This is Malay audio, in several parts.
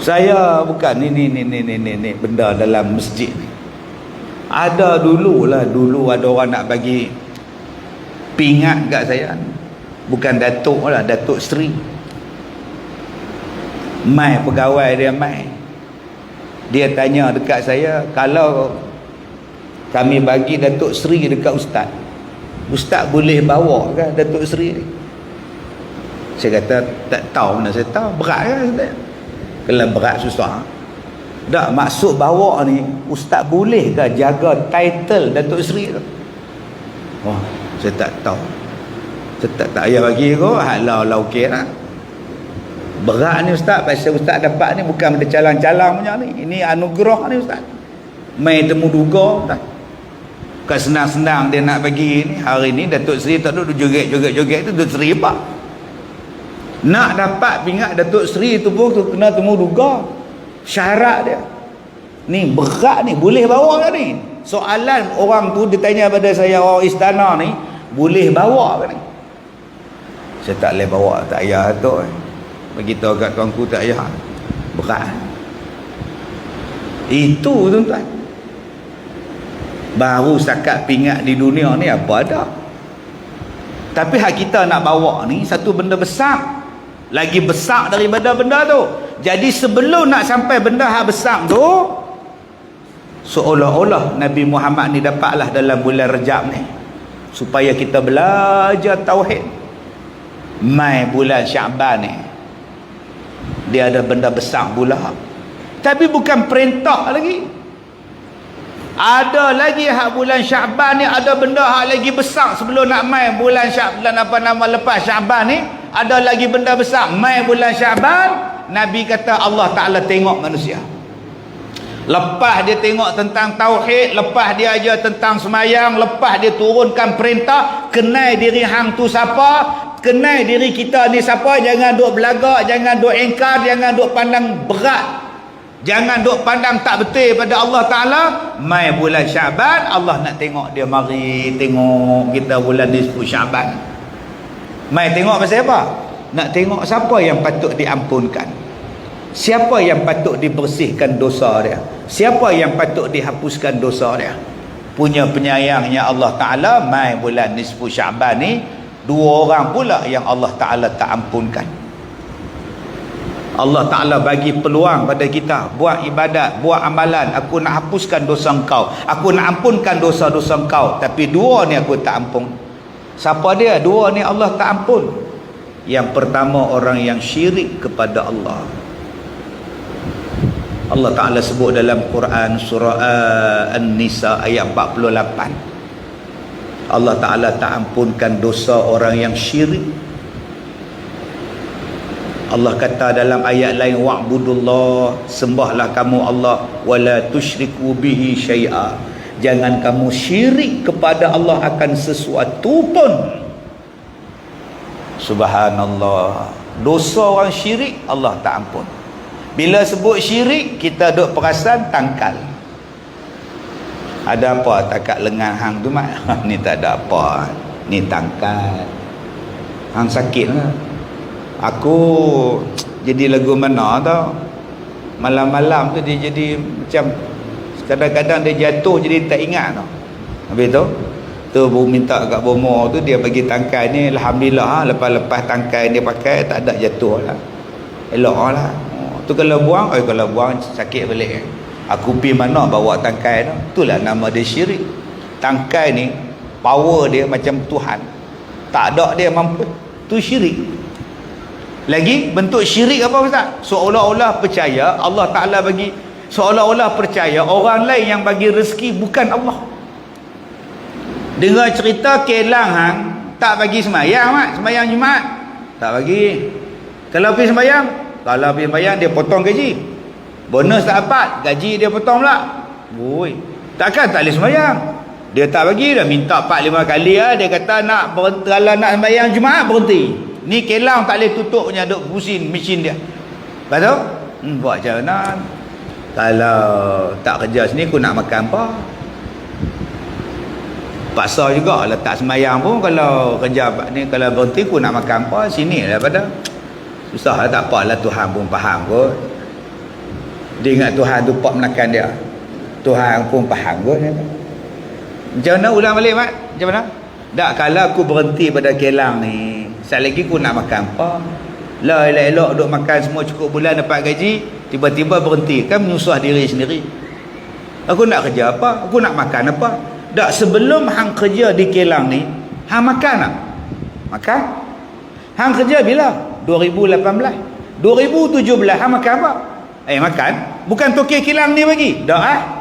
Saya bukan ni benda dalam masjid ni. Ada dulu ada orang nak bagi pingat kat saya. Bukan Datuk lah, Datuk Seri. Mai pegawai dia mai. Dia tanya dekat saya, kalau kami bagi Datuk Seri dekat Ustaz, Ustaz boleh bawa ke Datuk Seri ni? Saya kata tak tahu mana saya tahu. Berat kan Ustaz? Kalau berat susah. Tak, maksud bawa ni, Ustaz boleh ke jaga title Datuk Seri tu? Oh, saya tak tahu. Saya tak payah bagi kot. Halau okey lah. Berat ni Ustaz. Pasal Ustaz dapat ni bukan benda calang-calang punya ni. Ini anugerah ni Ustaz. Mai temu duga Ustaz. Bukan senang-senang dia nak bagi ni. Hari ni Datuk Seri tak duduk joget-joget tu Datuk Seri apa? Nak dapat pingat Datuk Seri tu pun tu kena temu duga. Syarat dia. Ni berat ni. Boleh bawa ke ni? Soalan orang tu dia tanya pada saya, orang istana ni, boleh bawa ke ni? Saya tak boleh bawa. Tak payah tu. Bagi tahu kat kawanku tak payah. Berat. Itu tuan-tuan. Baru setakat pingat di dunia ni apa ada. Tapi hak kita nak bawa ni satu benda besar. Lagi besar daripada benda tu. Jadi sebelum nak sampai benda hak besar tu, seolah-olah Nabi Muhammad ni dapatlah dalam bulan Rejab ni, supaya kita belajar tauhid. Mai bulan Syaban ni, dia ada benda besar pula. Tapi bukan perintah lagi. Ada lagi hak bulan Syaban ni, ada benda hak lagi besar sebelum nak mai bulan Syaban, apa nama lepas Syaban ni, ada lagi benda besar. Mai bulan Syaban, Nabi kata Allah Ta'ala tengok manusia. Lepas dia tengok tentang tauhid, lepas dia ajar tentang semayang, lepas dia turunkan perintah, kenal diri hang tu siapa, kenal diri kita ni siapa. Jangan duk belagak, jangan duk engkar, jangan duk pandang berat, jangan duk pandang tak betul pada Allah Ta'ala. Mai bulan Syaban, Allah nak tengok dia. Mari tengok kita bulan nisfu Syaban. Mai tengok pasal apa? Nak tengok siapa yang patut diampunkan, siapa yang patut dibersihkan dosa dia, siapa yang patut dihapuskan dosa dia. Punya penyayangnya Allah Ta'ala, mai bulan nisfu Syaban ni, dua orang pula yang Allah Ta'ala tak ampunkan. Allah Ta'ala bagi peluang pada kita, buat ibadat, buat amalan. Aku nak hapuskan dosa engkau, aku nak ampunkan dosa-dosa engkau, tapi dua ni aku tak ampun. Siapa dia? Dua ni Allah tak ampun. Yang pertama, orang yang syirik kepada Allah. Allah Ta'ala sebut dalam Quran surah An-Nisa ayat 48. Allah Ta'ala tak ampunkan dosa orang yang syirik. Allah kata dalam ayat lain, wa'budullah, sembahlah kamu Allah, wala tusyriku bihi syai'a, jangan kamu syirik kepada Allah akan sesuatu pun. Subhanallah. Dosa orang syirik Allah tak ampun. Bila sebut syirik, kita duk perasan tangkal. Ada apa takat lengan hang tu mak? Ni tak ada apa, ni tangkal. Hang sakit lah. Aku jadi lagu mana tau, malam-malam tu dia jadi macam, kadang-kadang dia jatuh jadi tak ingat tau. Habis tu baru minta kat bomo tu, dia bagi tangkai ni. Alhamdulillah, lepas-lepas tangkai dia pakai tak ada jatuh lah, elok lah. Tu kalau buang, kalau buang sakit balik. Aku pergi mana bawa tangkai tu, itulah nama dia syirik. Tangkai ni power dia macam Tuhan, tak ada dia mampu, tu syirik. Lagi bentuk syirik apa Ustaz? Seolah-olah percaya Allah Ta'ala bagi, seolah-olah percaya orang lain yang bagi rezeki bukan Allah. Dengar cerita Kelang hang tak bagi semayang mak, semayang Jumaat tak bagi. Kalau pergi semayang, dia potong gaji. Bonus tak dapat, gaji dia potong pula. Woi, takkan tak boleh semayang. Dia tak bagi, dah minta 4-5 kali lah. Dia kata nak berhenti, kalau nak semayang Jumaat berhenti. Ni Kelang tak boleh tutup punya, duk pusing mesin dia. Betul? Buat macam mana? Kalau tak kerja sini aku nak makan apa? Paksa juga letak semayang pun. Kalau kerja ni, kalau berhenti aku nak makan apa? Sini lah pada. Susah lah, tak apalah, Tuhan pun faham kot. Dia ingat Tuhan tu pak menakan dia. Tuhan pun faham kot. Macam mana ulang balik Mat? Macam mana? Tak, kalau aku berhenti pada Kelang ni, sekali lagi aku nak makan apa? Lah elok-elok duk makan semua cukup bulan dapat gaji, tiba-tiba berhenti, kan menyusah diri sendiri. Aku nak kerja apa? Aku nak makan apa? Tak, sebelum hang kerja di Kelang ni, hang makan tak? Makan? Hang kerja bila? 2018. 2017 hang makan apa? Makan. Bukan Tokek Kelang ni bagi. Tak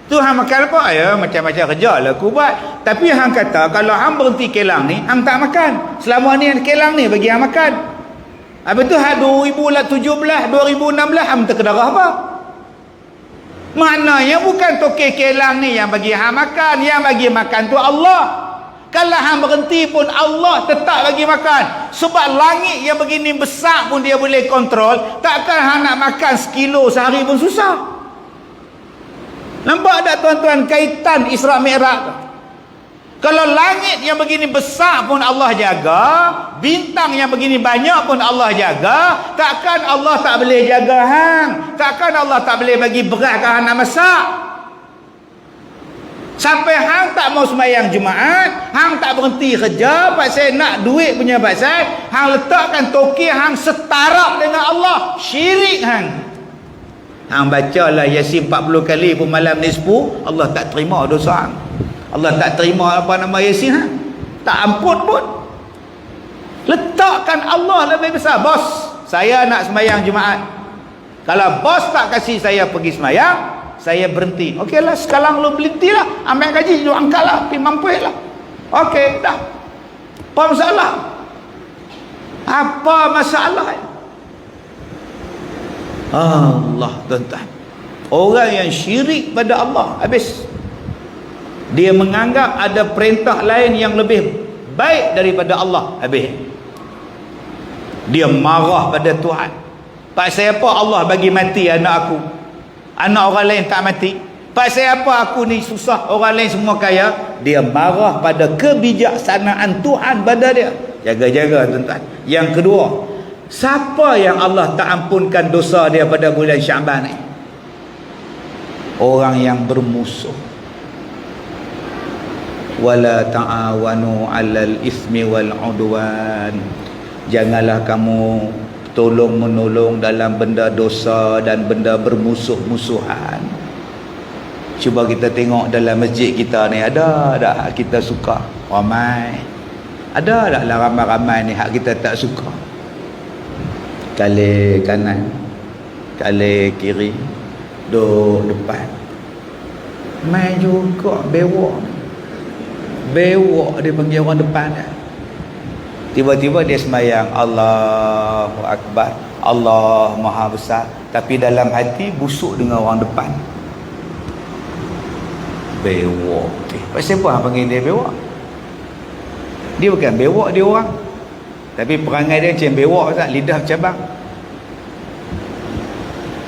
tu hang makan apa? Macam-macam kerja lah aku buat. Tapi hang kata kalau hang berhenti Kelang ni, hang tak makan. Selama ni Kelang ni bagi hang makan. Habis tu 2017, 2016 hang terkedarah apa? Maknanya bukan Tokek Kelang ni yang bagi hang makan. Yang bagi makan tu Allah. Kalau hang berhenti pun Allah tetap bagi makan. Sebab langit yang begini besar pun dia boleh kontrol. Takkan hang nak makan sekilo sehari pun susah. Nampak tak tuan-tuan kaitan Isra Mi'raj tu? Kalau langit yang begini besar pun Allah jaga, bintang yang begini banyak pun Allah jaga, takkan Allah tak boleh jaga hang? Takkan Allah tak boleh bagi beras ke hang nak masak? Sampai hang tak mau sembahyang Jumaat, hang tak berhenti kerja pasal nak duit punya pasal, hang letakkan toki hang setara dengan Allah. Syirik hang. Hang bacalah Yasin 40 kali pun malam nisfu, Allah tak terima dosa hang. Allah tak terima apa nama Yasin hang. Tak ampun pun. Letakkan Allah lebih besar. Bos, saya nak sembahyang Jumaat. Kalau bos tak kasih saya pergi sembahyang, saya berhenti. Okeylah, sekarang lu berhentilah. Ambil gaji lu angkatlah, pergi mampulah. Okey, dah. Apa masalah? Apa masalah? Allah, tuan-tuan. Orang yang syirik pada Allah, habis. Dia menganggap ada perintah lain yang lebih baik daripada Allah, habis. Dia marah pada Tuhan. Pasal apa Allah bagi mati anak aku? Anak orang lain tak mati. Pasal apa aku ni susah, orang lain semua kaya? Dia marah pada kebijaksanaan Tuhan pada dia. Jaga-jaga tuan-tuan. Yang kedua, siapa yang Allah tak ampunkan dosa dia pada bulan Syaban ni? Orang yang bermusuh. Wala ta'awanu 'alal ismi wal 'udwan. Janganlah kamu tolong menolong dalam benda dosa dan benda bermusuh-musuhan. Cuba kita tengok dalam masjid kita ni, ada tak kita suka? Ramai. Ada tak lah ramai-ramai ni hak kita tak suka? Kali kanan, kali kiri, duduk depan. Main juga bewok. Bewok dia panggil orang depan dia. Tiba-tiba dia sembahyang Allahu Akbar, Allah Maha Besar, tapi dalam hati busuk dengan orang depan. Bewok. Pasal apa panggil dia bewok? Dia bukan bewok, dia orang. Tapi perangai dia macam bewok tak? Lidah cabang.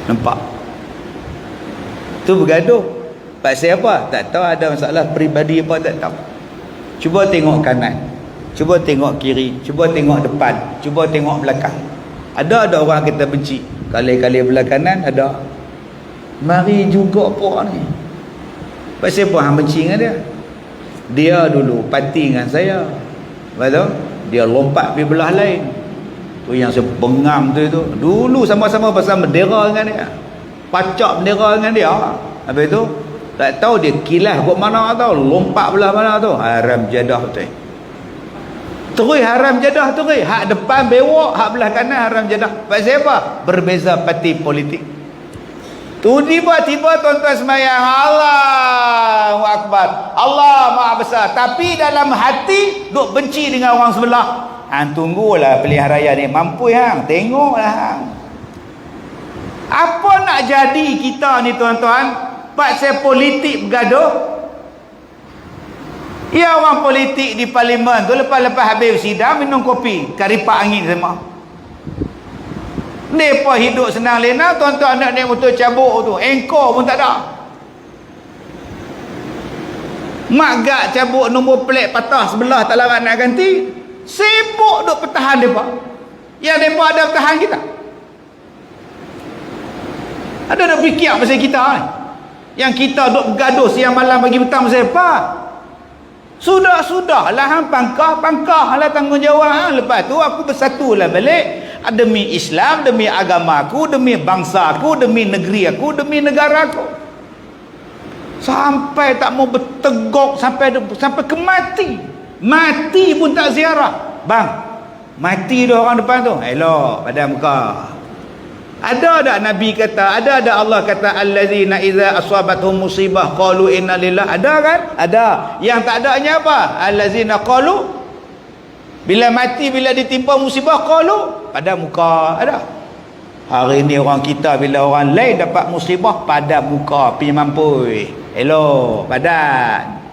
Nampak? Tu bergaduh. Pasal apa? Tak tahu, ada masalah peribadi apa tak tahu. Cuba tengok kanan, cuba tengok kiri, cuba tengok depan, cuba tengok belakang. Ada orang kita benci. Kali-kali belah kanan ada. Mari juga apa ni? Pasal apa hang benci dengan dia? Dia dulu parti dengan saya. Betul? Dia lompat pergi belah lain. Tu yang saya bengang tu. Dulu sama-sama pasal bendera dengan dia. Pacak bendera dengan dia. Habis tu tak tahu dia kilas buat mana tahu, lompat belah mana tu. Haram jadah tu. Terus haram jadah tu. Hak depan bewok, hak belah kanan haram jadah. Pasal apa? Berbeza parti politik. Tu tiba-tiba tuan-tuan sembahyang Allahu Akbar, Allah Maha Besar, tapi dalam hati duk benci dengan orang sebelah. Hang tunggulah pilihan raya ni mampu hang, tengoklah hang. Apa nak jadi kita ni tuan-tuan? Pasal politik bergaduh. Ya, orang politik di parlimen tu lepas-lepas habis sidang minum kopi, karipak angin semua. Mereka hidup senang lena, tuan-tuan nak naik motor cabuk tu, engkor pun tak ada. Mak gak cabuk nombor plate patah sebelah tak larat nak ganti. Sibuk duk pertahan mereka. Yang mereka ada pertahan kita. Ada fikir pasal kita ni. Yang kita duk bergaduh siang malam pagi petang pasal apa? Sudah lah hang pangkah lah tanggungjawab. Lepas tu aku bersatulah balik demi Islam, demi agama aku, demi bangsa aku, demi negeri aku, demi negara aku. Sampai tak mau berteguk sampai ke mati pun tak ziarah. Bang, mati dah orang depan tu, elok pada muka. Ada tak Nabi kata, ada Allah kata allazina idza asabatuhum musibah qalu inna lillahi? Ada kan? Ada. Yang tak adanya apa? Allazina qalu, bila mati, bila ditimpa musibah, qalu, pada muka. Ada. Hari ni orang kita bila orang lain dapat musibah, pada muka, pi mampui, elok badan.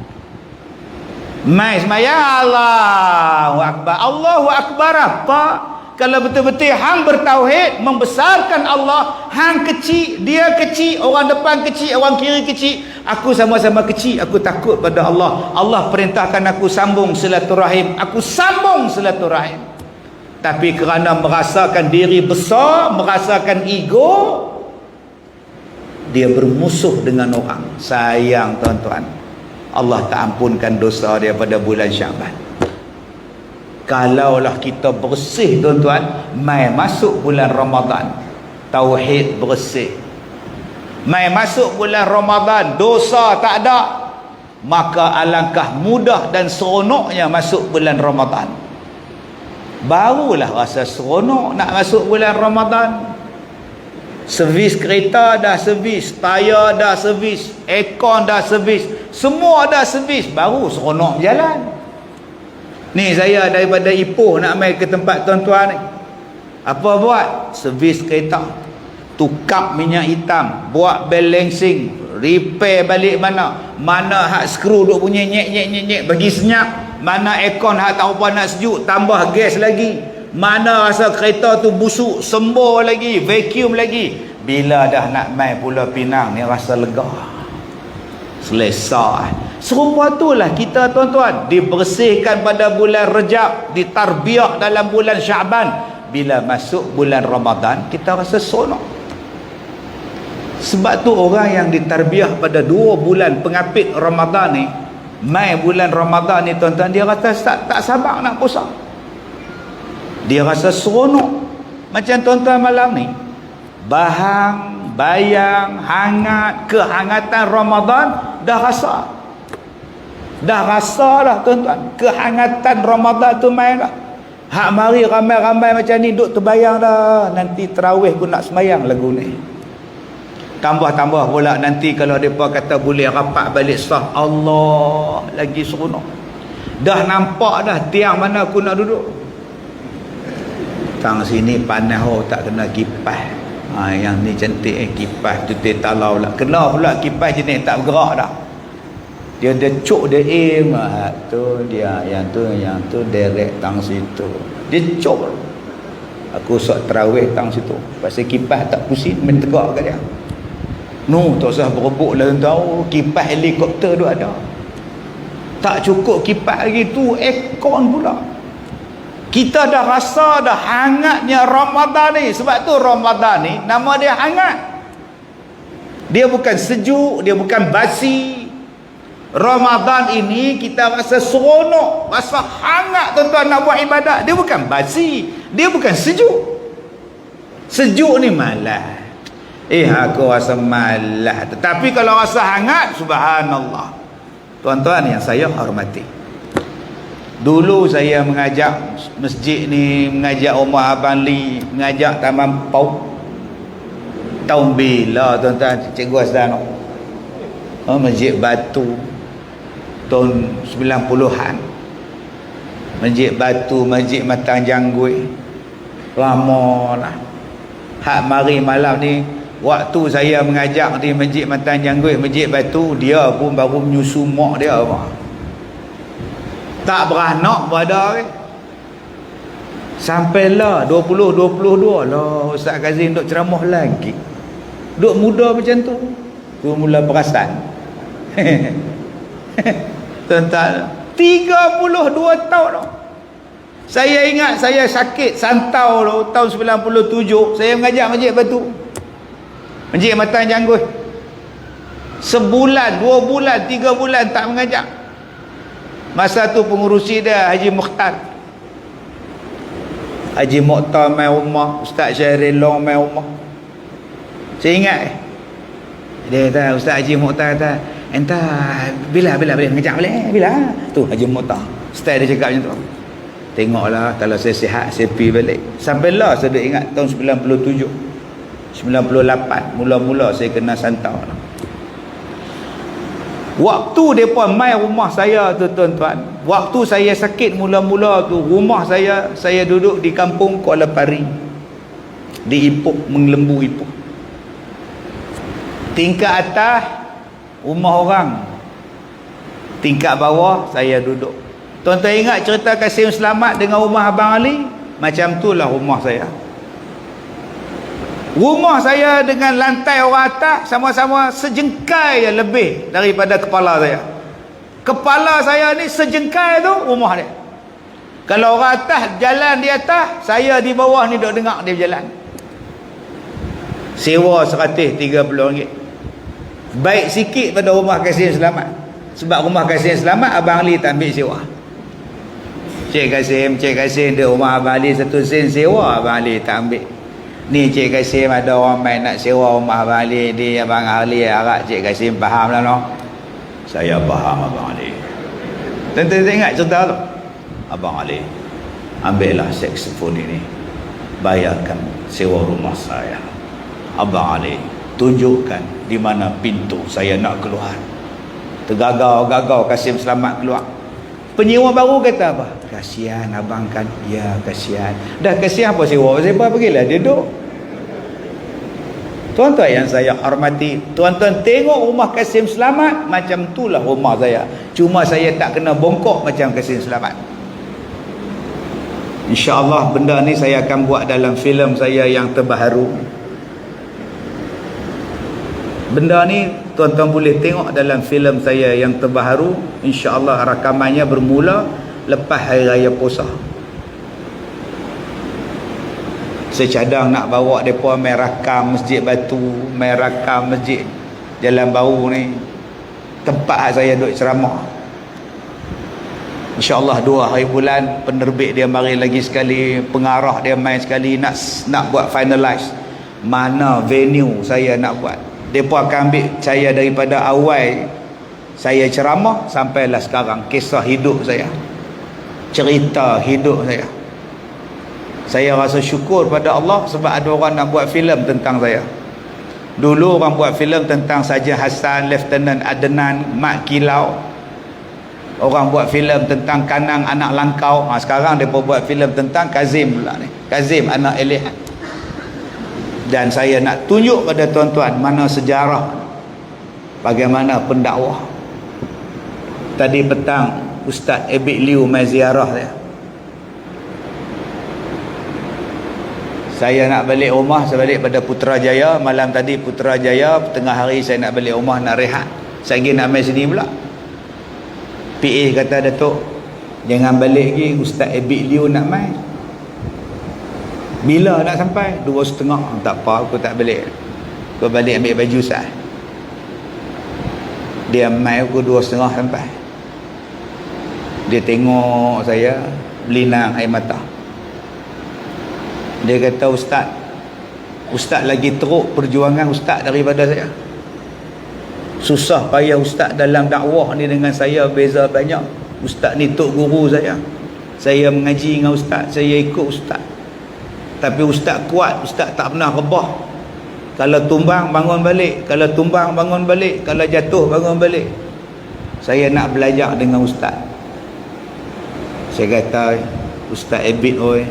Mai semaya Allahu Akbar. Allahu Akbar apa? Kalau betul-betul hang bertauhid, membesarkan Allah, hang kecil, dia kecil, orang depan kecil, orang kiri kecil, aku sama-sama kecil, aku takut pada Allah. Allah perintahkan aku sambung silaturahim, aku sambung silaturahim. Tapi kerana merasakan diri besar, merasakan ego, dia bermusuh dengan orang. Sayang tuan-tuan, Allah tak ampunkan dosa dia pada bulan Syaban. Kalaulah kita bersih tuan-tuan, mai masuk bulan Ramadan, tauhid bersih, mai masuk bulan Ramadan, dosa tak ada, maka alangkah mudah dan seronoknya masuk bulan Ramadan. Barulah rasa seronok nak masuk bulan Ramadan. Servis kereta dah servis, tayar dah servis, aircon dah servis, semua dah servis, baru seronok jalan. Ni saya daripada Ipoh nak mai ke tempat tuan-tuan ni. Apa buat? Servis kereta, tukar minyak hitam, buat balancing, repair balik mana hak skru duk bunyi nyek bagi senyap, mana aircon hak tak apa nak sejuk, tambah gas lagi, mana rasa kereta tu busuk, sembuh lagi, vacuum lagi. Bila dah nak mai Pulau Pinang ni rasa lega, selesai. Serupa itulah kita tuan-tuan, dibersihkan pada bulan Rejab, ditarbiah dalam bulan Syaban. Bila masuk bulan Ramadan, kita rasa seronok. Sebab tu orang yang ditarbiah pada 2 bulan pengapit Ramadan ni, mai bulan Ramadan ni tuan-tuan, dia rasa tak sabar nak puasa. Dia rasa seronok. Macam tuan-tuan malam ni, bahang, bayang, hangat, kehangatan Ramadan dah rasa. Dah rasa dah tuan-tuan, kehangatan Ramadan tu main dah. Hak mari ramai-ramai macam ni duk terbayang dah, nanti tarawih pun nak semayang lagu ni. Tambah-tambah pula nanti kalau mereka kata boleh rapat balik sah, Allah, lagi seronok. Dah nampak dah tiang mana aku nak duduk. Tang sini panas, tak kena kipas. Yang ni cantik kipas tu talau pula. Kena pula kipas jenis tak bergerak dah. Dia cuk dia aim tu, dia yang tu direct tang situ. Dia cuk. Aku sok tarawih tang situ. Pasal kipas tak pusing main tegak kat dia. No, tak usah berebut lah tahu, kipas helikopter tu ada. Tak cukup kipas lagi tu, aircon pula. Kita dah rasa dah hangatnya Ramadan ni. Sebab tu Ramadan ni nama dia hangat. Dia bukan sejuk, dia bukan basi. Ramadan ini kita rasa seronok, rasa hangat tuan-tuan nak buat ibadat. Dia bukan basi, dia bukan sejuk. Sejuk ni malas. Aku rasa malas. Tetapi kalau rasa hangat, subhanallah. Tuan-tuan yang saya hormati, dulu saya mengajak masjid ni, mengajak rumah Abang Li, mengajak Taman Pau. Tahun bila tuan-tuan cikgu Asdan? Masjid Batu tahun 90-an. Masjid Batu, Masjid Matang Janggui, lama lah. Hak mari malam ni, waktu saya mengajak di Masjid Matang Janggui, Masjid Batu, dia pun baru menyusu mak dia apa. Tak beranak berada ke. Sampailah 20-22 lah Ustaz Kazim duk ceramah lagi. Duk muda macam tu, tu mula perasan. Tuan-tuan, 32 tahun dah. Saya ingat saya sakit santau tahun 97, saya mengajak Masjid Batu. Masjid Matan Janggut. Sebulan, 2 bulan, 3 bulan tak mengajar. Masa tu pengurusi dia Haji Mukhtar. Haji Mukhtar mai rumah, Ustaz Syahril Long mai rumah. Saya ingat dia kata, Ustaz Haji Mukhtar kata, entah bila mengajar boleh bila. Tu Haji Mukhtar. Style dia cakap macam tu. Tengoklah kalau saya sihat saya pergi balik. Sampailah saya dah ingat tahun 97. 98 mula-mula saya kena santau. Waktu mereka mai rumah saya tu tuan-tuan, waktu saya sakit mula-mula tu, rumah saya duduk di kampung Kuala Pari, di Ipoh, Menglembu Ipoh. Tingkat atas rumah orang, tingkat bawah saya duduk. Tuan-tuan ingat cerita Kasim Selamat dengan rumah Abang Ali? Macam tu lah rumah saya. Rumah saya dengan lantai orang atas sama-sama sejengkai yang lebih daripada kepala saya. Kepala saya ni sejengkai tu rumah dia. Kalau orang atas jalan di atas, saya di bawah ni duk dengar dia berjalan. Sewa RM130. Baik sikit pada rumah Kasim Selamat. Sebab rumah Kasim Selamat Abang Ali tak ambil sewa. Cik Kasim dia rumah Abang Ali 1 sen sewa, Abang Ali tak ambil. Ni Cik Kasim ada orang main nak sewa rumah Abang Ali, di Abang Ali harap Cik Kasim faham lah no. Saya faham Abang Ali. Tentu ingat cerita tu. Abang Ali, ambillah saksofon ini, bayarkan sewa rumah saya. Abang Ali, tunjukkan di mana pintu saya nak keluar. Tergagau-gagau Kasim Selamat keluar. Penyewa baru kata apa? Kasihan abang kan. Ya kasihan. Dah kasihan apa sewa? Siapa pergilah dia duduk. Tuan-tuan yang saya hormati, tuan-tuan tengok rumah Kasim Selamat, macam itulah rumah saya. Cuma saya tak kena bongkok macam Kasim Selamat. InsyaAllah benda ni saya akan buat dalam filem saya yang terbaru. Benda ni tuan-tuan boleh tengok dalam filem saya yang terbaru. InsyaAllah rakamannya bermula lepas Hari Raya Puasa. Saya cadang nak bawa mereka main rakam Masjid Batu, main rakam Masjid Jalan Baru ni, tempat saya duduk ceramah. InsyaAllah 2 hari bulan penerbit dia mari lagi sekali, pengarah dia main sekali, nak buat finalize mana venue saya nak buat. Mereka akan ambil saya daripada awal saya ceramah sampailah sekarang, kisah hidup saya, cerita hidup saya. Saya rasa syukur pada Allah sebab ada orang nak buat filem tentang saya. Dulu orang buat filem tentang Saja Hassan, Lieutenant Adnan, Mak Kilau. Orang buat filem tentang Kanang anak Langkau. Sekarang mereka buat filem tentang Kazim pula ni. Kazim anak Elihan. Dan saya nak tunjuk pada tuan-tuan mana sejarah, bagaimana pendakwah. Tadi petang Ustaz Ebik Liu mai ziarah saya nak balik rumah. Saya balik pada Putrajaya malam tadi. Putrajaya tengah hari saya nak balik rumah, nak rehat. Saya ingin nak main sini pula. PA kata, Datuk jangan balik lagi, Ustaz Ebik Liu nak main. Bila nak sampai? 2:30. Tak apa, aku tak balik. Aku balik ambil baju sah. Dia main aku 2:30 sampai. Dia tengok saya berlinang air mata. Dia kata, Ustaz lagi teruk perjuangan Ustaz daripada saya. Susah payah Ustaz dalam dakwah ni dengan saya beza banyak. Ustaz ni tok guru saya. Saya mengaji dengan Ustaz, saya ikut Ustaz. Tapi Ustaz kuat, Ustaz tak pernah rebah. Kalau tumbang bangun balik, kalau tumbang bangun balik, kalau jatuh bangun balik. Saya nak belajar dengan Ustaz. Saya kata, Ustaz Ebit oi,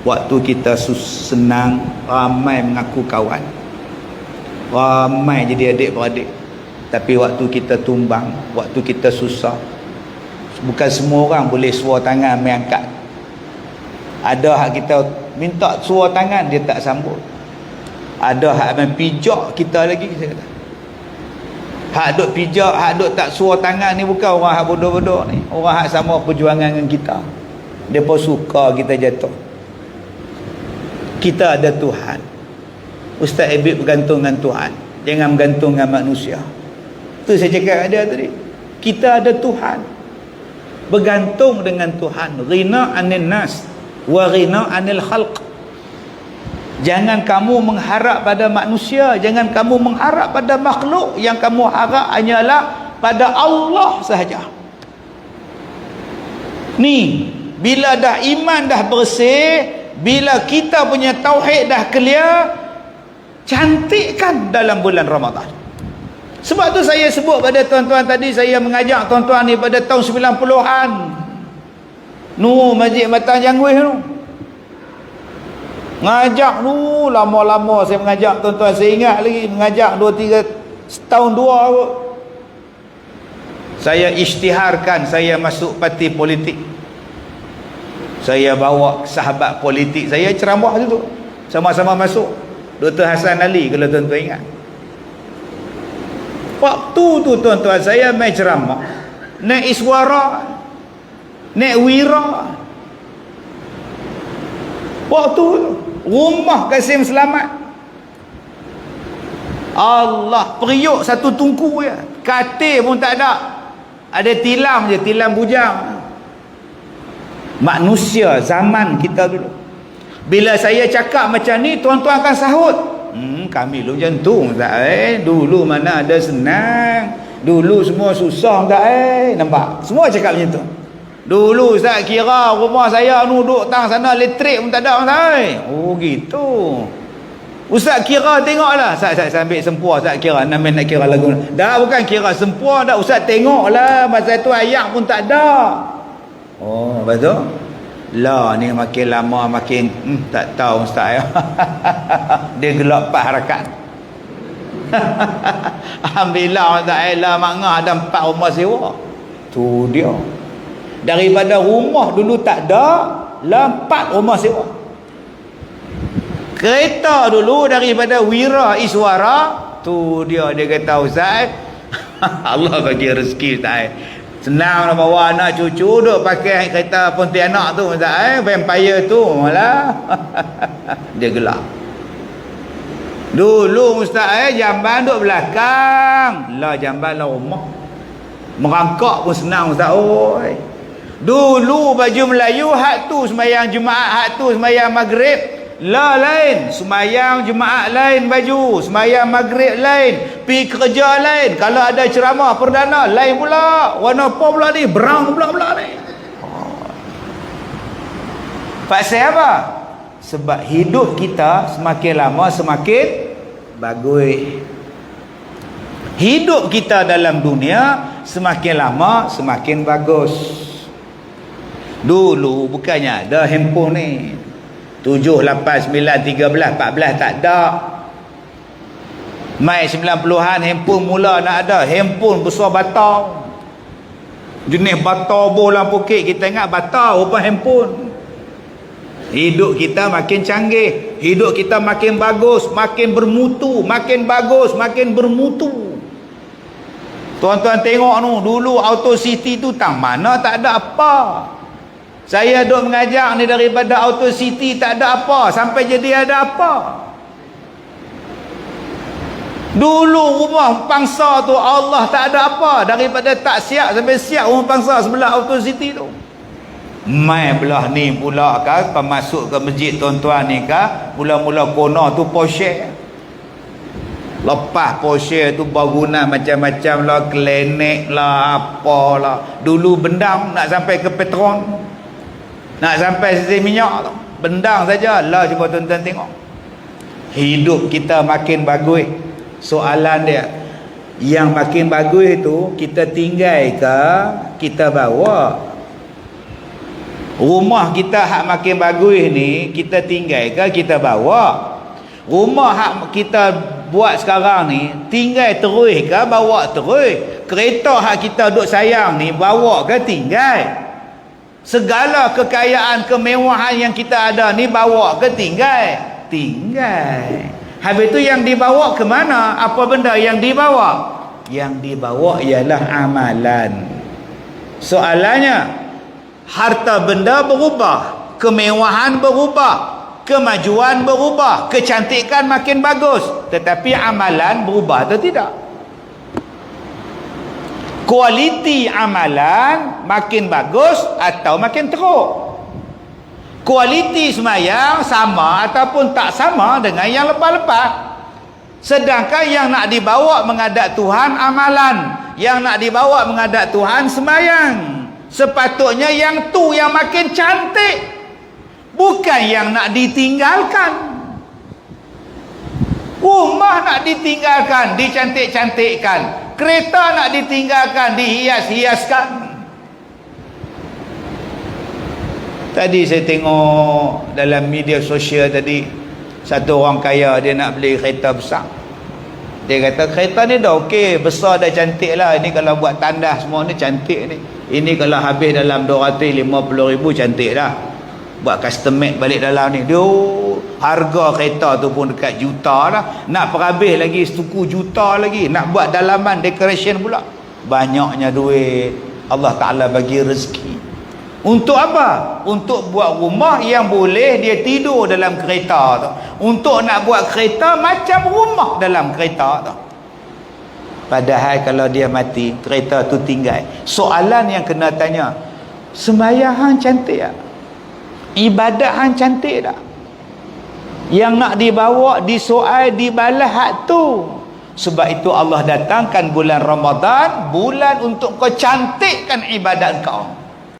waktu kita senang, ramai mengaku kawan, ramai jadi adik-beradik. Tapi waktu kita tumbang, waktu kita susah, bukan semua orang boleh suar tangan mengangkat. Ada hak kita minta suar tangan, dia tak sambut. Ada hak main pijak kita lagi. Saya kata, hak duk pijak, hak duk tak suar tangan ni bukan orang hak bodoh-bodoh ni. Orang hak sama perjuangan dengan kita. Dia pun suka kita jatuh. Kita ada Tuhan. Ustaz Habib bergantung dengan Tuhan, jangan bergantung dengan manusia. Itu saya cakap ada tadi. Kita ada Tuhan, bergantung dengan Tuhan. Ghina anil nas wa ghina anil khalq. Jangan kamu mengharap pada manusia, jangan kamu mengharap pada makhluk. Yang kamu harap hanyalah pada Allah sahaja. Ni, bila dah iman dah bersih, bila kita punya tauhid dah clear, cantikkan dalam bulan Ramadan. Sebab tu saya sebut pada tuan-tuan tadi, saya mengajak tuan-tuan ni pada tahun 90-an. Masjid Matan Jangwih tu. Ngajak dulu, lama-lama saya mengajak tuan-tuan, saya ingat lagi mengajak 2-3 setahun 2 kot. Saya isytiharkan saya masuk parti politik. Saya bawa sahabat politik saya ceramah situ. Sama-sama masuk. Dr. Hassan Ali, kalau tuan-tuan ingat. Waktu tu tuan-tuan saya main ceramah, naik Iswara, naik Wira. Waktu rumah Kasim Selamat, Allah, periuk satu tungku je, katil pun tak ada, ada tilam je, tilam bujang. Manusia zaman kita dulu, bila saya cakap macam ni, tuan-tuan akan sahut, kami dulu macam tu tak, dulu mana ada senang, dulu semua susah tak, nampak semua cakap macam tu. Dulu Ustaz kira rumah saya duduk tang sana, elektrik pun tak ada Ustaz. Oh gitu. Ustaz kira tengoklah. Saya ambil sempua Ustaz kira, nak kira lagu. Dah bukan kira sempua dah, Ustaz tengoklah, masa tu ayat pun tak ada. Oh betul. Lah ni makin lama makin tak tahu Ustaz ya. Dia gelap 4 harakat. Alhamdulillah Ustaz, lah makna ada 4 rumah sewa. Tu dia. Daripada rumah dulu tak ada, lah 4 rumah sewa. Kereta dulu daripada Wira Iswara, tu dia kata Ustaz, Allah bagi rezeki Ustaz. Senang nak bawa anak cucu duk pakai kereta Pontianak tu Ustaz, vampire tu malah. Dia gelap. Dulu Ustaz jamban duk belakang, lah jamban lah rumah. Merangkak pun senang Ustaz oi. Dulu baju Melayu hak tu sembahyang Jumaat, hak tu sembahyang Maghrib lah lain, sembahyang Jumaat lain baju, sembahyang Maghrib lain, pi kerja lain, kalau ada ceramah perdana lain pula, warna apa pula ni, brown pula ni. Pasal apa? Sebab hidup kita semakin lama semakin bagus. Hidup kita dalam dunia semakin lama semakin bagus. Dulu bukannya ada handphone ni 7, 8, 9, 13, 14 tak ada. Mai 90-an handphone mula nak ada. Handphone besar batang, jenis batang bola pokok, kita ingat batang rupa handphone. Hidup kita makin canggih, hidup kita makin bagus, makin bermutu, makin bagus, makin bermutu. Tuan-tuan tengok tu, dulu Auto City tu tang mana tak ada apa. Saya duk mengajar ni daripada Auto City tak ada apa sampai jadi ada apa. Dulu rumah pangsa tu Allah tak ada apa, daripada tak siap sampai siap rumah pangsa sebelah Auto City tu. Mai belah ni pula kan, masuk ke masjid tuan-tuan ni kan, mula-mula kona tu Porsche. Lepas Porsche tu berguna macam-macam lah, klinik lah, apalah. Dulu bendang nak sampai ke Petron, nak sampai stesen minyak tu, bendang saja lah. Cuba tuan-tuan tengok, hidup kita makin bagus. Soalan dia, yang makin bagus itu kita tinggal ke kita bawa? Rumah kita hak makin bagus ni kita tinggal ke kita bawa? Rumah hak kita buat sekarang ni tinggal terus ke bawa terus? Kereta hak kita duk sayang ni bawa ke tinggal? Segala kekayaan, kemewahan yang kita ada ni bawa ke tinggal? Tinggal. Habis tu yang dibawa ke mana? Apa benda yang dibawa? Yang dibawa ialah amalan. Soalannya, harta benda berubah, kemewahan berubah, kemajuan berubah, kecantikan makin bagus, tetapi amalan berubah atau tidak? Kualiti amalan makin bagus atau makin teruk? Kualiti sembahyang sama ataupun tak sama dengan yang lepas-lepas? Sedangkan yang nak dibawa menghadap Tuhan amalan, yang nak dibawa menghadap Tuhan sembahyang. Sepatutnya yang tu yang makin cantik, bukan yang nak ditinggalkan. Rumah nak ditinggalkan, dicantik-cantikkan. Kereta nak ditinggalkan, dihias-hiaskan. Tadi saya tengok dalam media sosial tadi, satu orang kaya dia nak beli kereta besar. Dia kata kereta ni dah okey, besar dah cantik lah. Ini kalau buat tandas semua ni cantik ni. Ini kalau habis dalam 250,000 cantik dah. Buat custom made balik dalam ni. Dia harga kereta tu pun dekat juta dah. Nak perhabis lagi setuku juta lagi. Nak buat dalaman decoration pula. Banyaknya duit. Allah Ta'ala bagi rezeki. Untuk apa? Untuk buat rumah yang boleh dia tidur dalam kereta tu. Untuk nak buat kereta macam rumah dalam kereta tu. Padahal kalau dia mati, kereta tu tinggal. Soalan yang kena tanya, sembahyang hang cantik tak? Ibadat hang cantik tak? Yang nak dibawa, disoal, dibalas hak tu. Sebab itu Allah datangkan bulan Ramadan, bulan untuk kau cantikkan ibadat kau.